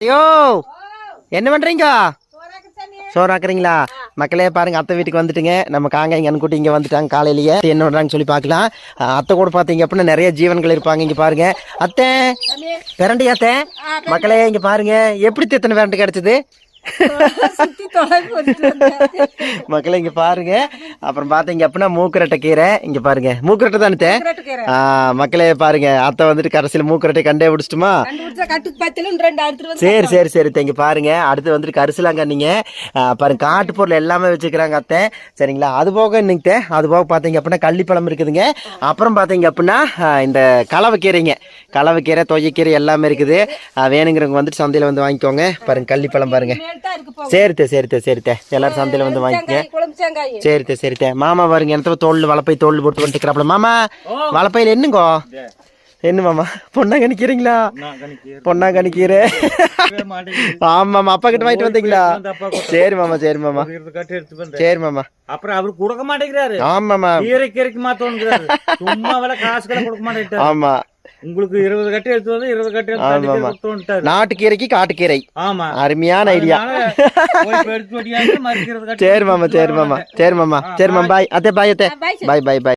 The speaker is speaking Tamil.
ஐயோ என்ன பண்றீங்க? சோறாக்குறீங்களா? மக்களே பாருங்க, அத்தை வீட்டுக்கு வந்துட்டுங்க. நம்ம காங்க இங்க அன்கூட்டி இங்க வந்துட்டாங்க காலையிலேயே. என்ன பண்றாங்கன்னு சொல்லி பார்க்கலாம். அத்தை கூட பாத்தீங்க அப்படின்னா நிறைய ஜீவன்கள் இருப்பாங்க. இங்க பாருங்க அத்தை, பிரண்டி அத்தை. மக்களே இங்க பாருங்க, எப்படி எத்தனை பிரண்டு கிடைச்சது மக்களே இங்க பாருங்க. அப்புறம் பாத்தீங்க அப்படின்னா மூக்கரட்டை கீரை. இங்க பாருங்க, மூக்கரட்டை தானே மக்களே பாருங்க. அத்தை வந்துட்டு கடைசியில் மூக்கரட்டை கண்டே பிடிச்சிட்டுமா. சரி சரி சரி இங்க பாருங்க. அடுத்து வந்துட்டு கரிசலாங்கண்ணிங்க பாருங்க, காட்டு பொருள் எல்லாமே வச்சுக்கிறாங்க அத்தை. சரிங்களா? அது போக இன்னைக்கு அது போக பாத்தீங்க அப்படின்னா கள்ளிப்பழம் இருக்குதுங்க. அப்புறம் பாத்தீங்க அப்படின்னா இந்த கலவைக்கீரைங்க, கலவைக்கீரை தொய்யக்கீரை எல்லாமே இருக்குது. வேணுங்கிறவங்க வந்துட்டு சந்தையில வந்து வாங்கிக்கோங்க. பாருங்க கள்ளிப்பழம் பாருங்க. சரித்தே சரித்தே சரித்தே எல்லாரும் சந்தையில வந்து வாங்கிக்கங்க. சரித்தே சரித்தே. மாமா பாருங்க எனக்கு தோல் வளப்பை தோல் போட்டு வந்துக்கிறாப்ல. மாமா வளப்பையில என்னங்கோ என்ன மாமா? பொண்ணா கணிக்கிறீங்களா? பொண்ணா கணிக்கிறேன். ஆமாமா, அப்பா கிட்ட வாங்கிட்டு வந்தீங்களா? சரி மாமா சரி மாமா சரி மாமா. அப்புறம் அவரு கொடுக்க மாட்டேங்கிறாரு. ஆமாமா, கீரைக்கு மாத்தோன்னுறாரு. சும்மா வேலை காசு கொடுக்க மாட்டேங்கிறாரு. ஆமா, உங்களுக்கு 20 கட்டு எடுத்து வந்து 20 கட்டு எடுத்து நாட்டுக்கீரைக்கு காட்டுக்கீரை. ஆமா, அருமையான ஐடியா. சரி மாமா சரி மாமா சரி மாமா சரி மாமா. பாய் அத்தை, பாய் அத்தை, பாய் பாய் பாய்.